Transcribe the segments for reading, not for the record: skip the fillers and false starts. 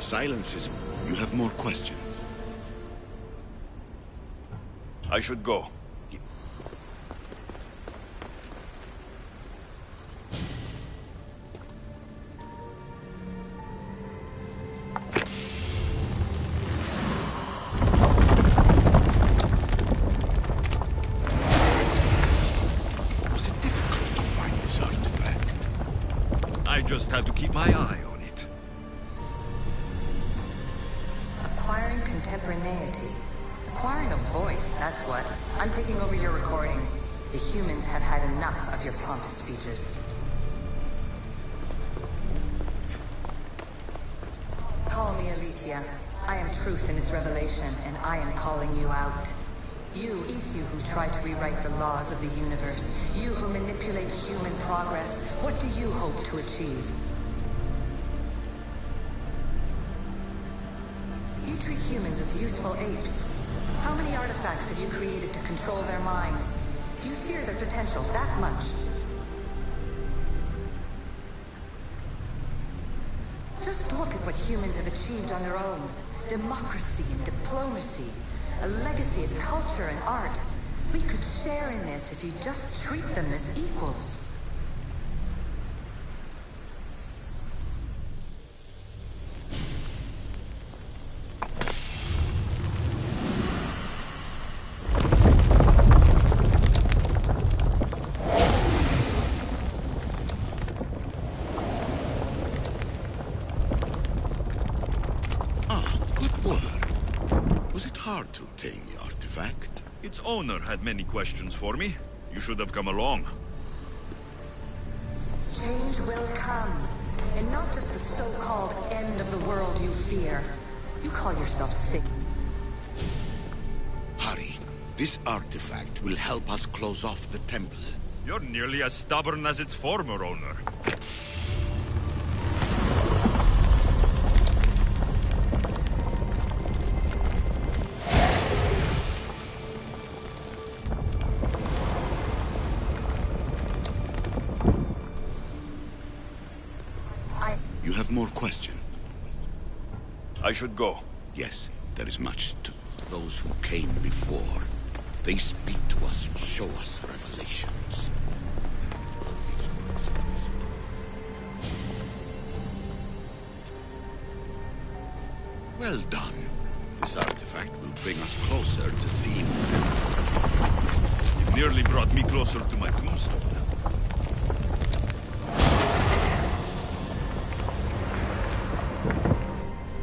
silences, you have more questions. I should go. Just had to keep my eye on it. Acquiring contemporaneity. Acquiring a voice, that's what. I'm taking over your recordings. The humans have had enough of your pompous speeches. Call me Alicia. I am truth in its revelation, and I am calling you out. You who try to rewrite the laws of the universe. You who manipulate human progress. What do you hope to achieve? You treat humans as useful apes. How many artifacts have you created to control their minds? Do you fear their potential that much? Just look at what humans have achieved on their own. Democracy and diplomacy. A legacy of culture and art. We could share in this if you just treat them as equals. Hard to obtain the artifact. Its owner had many questions for me. You should have come along. Change will come. And not just the so-called end of the world you fear. You call yourself sick. Hurry. This artifact will help us close off the temple. You're nearly as stubborn as its former owner. You have more questions? I should go. Yes, there is much to those who came before. They speak to us, show us revelations. All these words of this... Well done. This artifact will bring us closer to seeing the temple. It nearly brought me closer to my tombstone.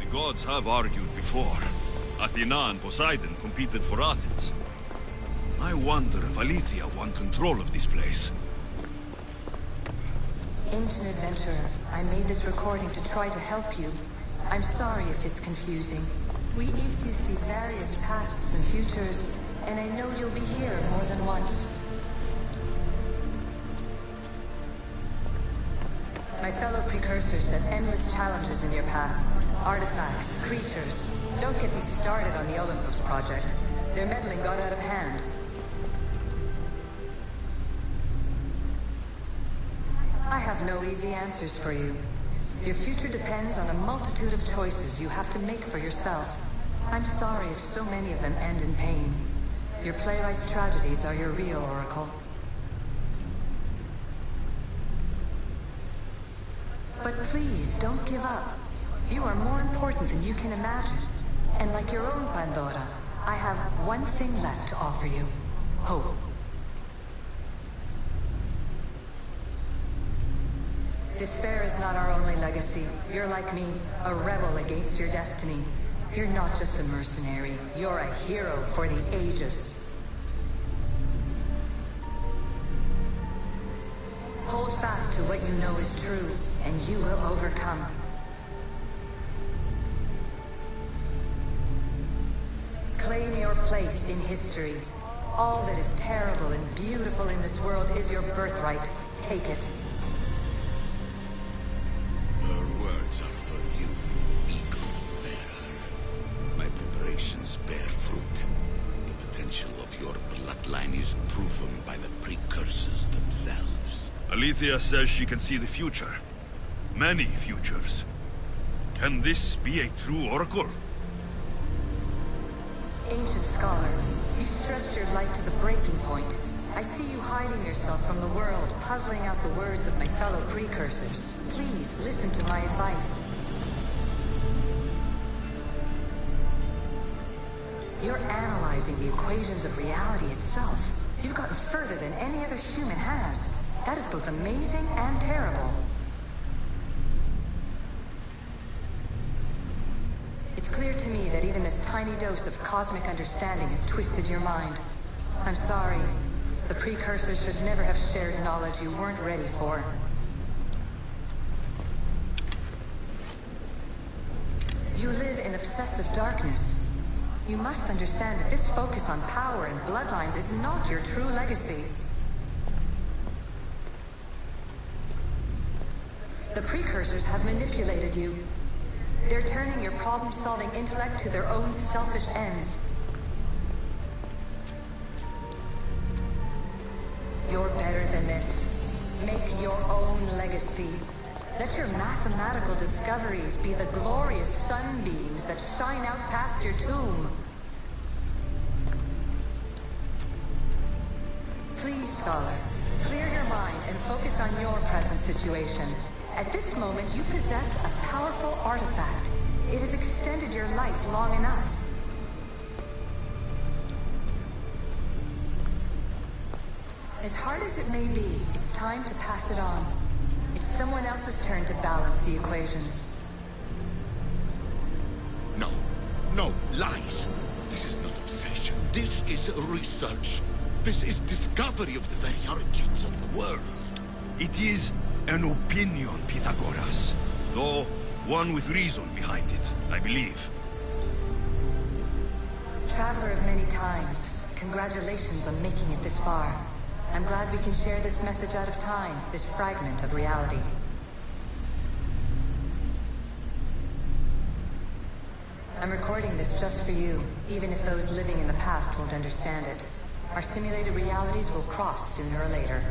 The gods have argued before. Athena and Poseidon competed for Athens. I wonder if Alethea won control of this place. Ancient adventurer, I made this recording to try to help you. I'm sorry if it's confusing. We Isu see various pasts and futures, and I know you'll be here more than once. My fellow precursors set endless challenges in your path. Artifacts, creatures. Don't get me started on the Olympus project. Their meddling got out of hand. I have no easy answers for you. Your future depends on a multitude of choices you have to make for yourself. I'm sorry if so many of them end in pain. Your playwright's tragedies are your real oracle. But please, don't give up. You are more important than you can imagine. And like your own Pandora, I have one thing left to offer you. Hope. Despair is not our only legacy. You're like me, a rebel against your destiny. You're not just a mercenary, you're a hero for the ages. Hold fast to what you know is true, and you will overcome. Claim your place in history. All that is terrible and beautiful in this world is your birthright. Take it. Her words are for you, eagle bearer. My preparations bear fruit. The potential of your bloodline is proven by the precursors themselves. Alethea says she can see the future. Many futures. Can this be a true oracle? Ancient scholar, you stretched your life to the breaking point. I see you hiding yourself from the world, puzzling out the words of my fellow precursors. Please, listen to my advice. You're analyzing the equations of reality itself. You've gotten further than any other human has. That is both amazing and terrible. It's clear to me that even this tiny dose of cosmic understanding has twisted your mind. I'm sorry. The precursors should never have shared knowledge you weren't ready for. You live in obsessive darkness. You must understand that this focus on power and bloodlines is not your true legacy. The precursors have manipulated you. They're turning your problem-solving intellect to their own selfish ends. You're better than this. Make your own legacy. Let your mathematical discoveries be the glorious sunbeams that shine out past your tomb. Please, scholar, clear your mind and focus on your present situation. At this moment, you possess a powerful artifact. It has extended your life long enough. As hard as it may be, it's time to pass it on. It's someone else's turn to balance the equations. No. No, lies. This is not obsession. This is research. This is discovery of the very origins of the world. It is an opinion, Pythagoras. Though one with reason behind it, I believe. Traveler of many times, congratulations on making it this far. I'm glad we can share this message out of time, this fragment of reality. I'm recording this just for you, even if those living in the past won't understand it. Our simulated realities will cross sooner or later.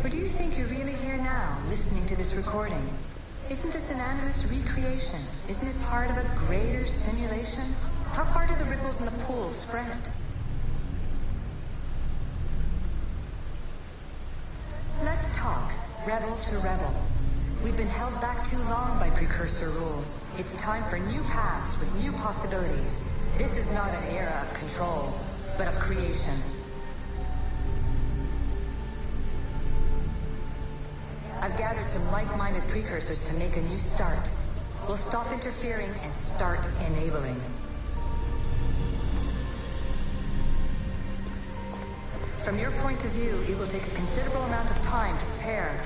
Or do you think you're really here now, listening to this recording? Isn't this an animist recreation? Isn't it part of a greater simulation? How far do the ripples in the pool spread? Let's talk, rebel to rebel. We've been held back too long by precursor rules. It's time for new paths with new possibilities. This is not an era of control, but of creation. I've gathered some like-minded precursors to make a new start. We'll stop interfering and start enabling. From your point of view, it will take a considerable amount of time to prepare.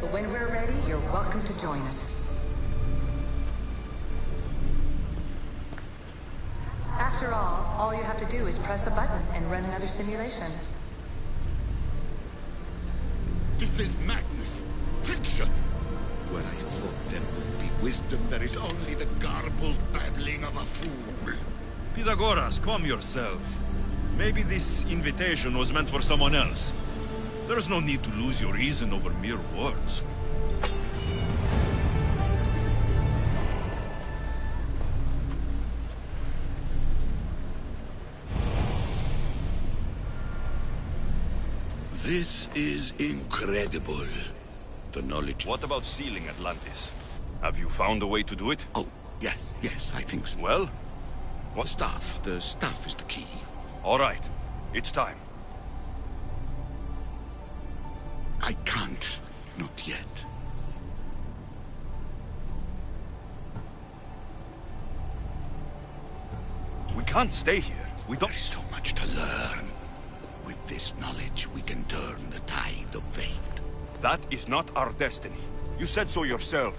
But when we're ready, you're welcome to join us. After all you have to do is press a button and run another simulation. This is madness. Fiction. Where I thought there would be wisdom, there is only the garbled babbling of a fool. Pythagoras, calm yourself. Maybe this invitation was meant for someone else. There's no need to lose your reason over mere words. This is incredible. The knowledge... What about sealing Atlantis? Have you found a way to do it? Oh, yes, I think so. Well? What staff? The staff is the key. All right. It's time. I can't. Not yet. We can't stay here. We don't... There is so much to learn. With this knowledge, we can turn the tide of fate. That is not our destiny. You said so yourself.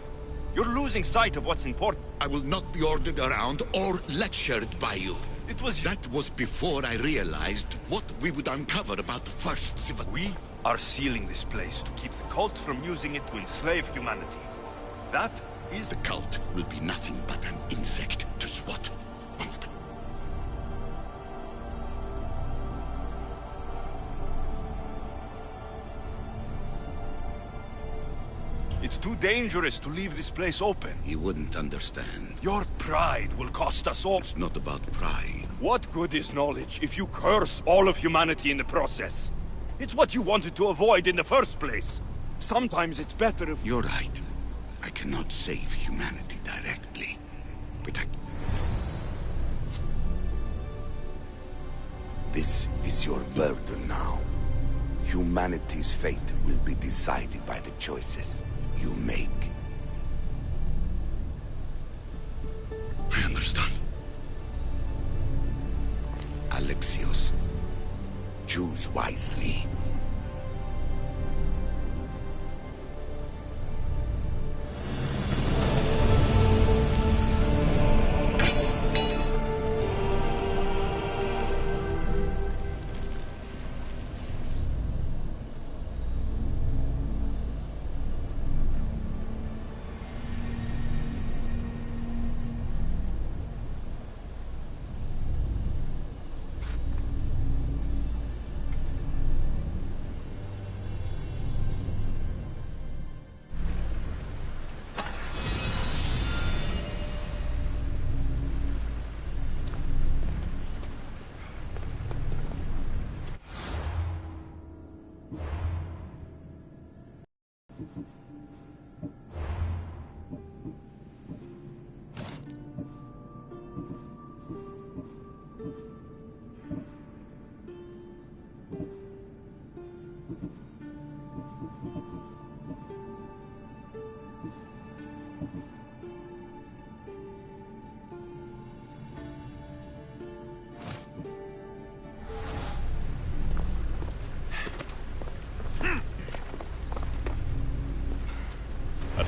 You're losing sight of what's important. I will not be ordered around or lectured by you. It was... That was before I realized what we would uncover about the first civil... We are sealing this place to keep the cult from using it to enslave humanity. That is... The cult will be nothing but an insect to swat once the... too dangerous to leave this place open. He wouldn't understand. Your pride will cost us all. It's not about pride. What good is knowledge if you curse all of humanity in the process? It's what you wanted to avoid in the first place. Sometimes it's better if... You're right. I cannot save humanity directly. But This is your burden now. Humanity's fate will be decided by the choices you make. I understand. Alexios, choose wisely.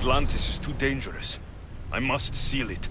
Atlantis is too dangerous. I must seal it.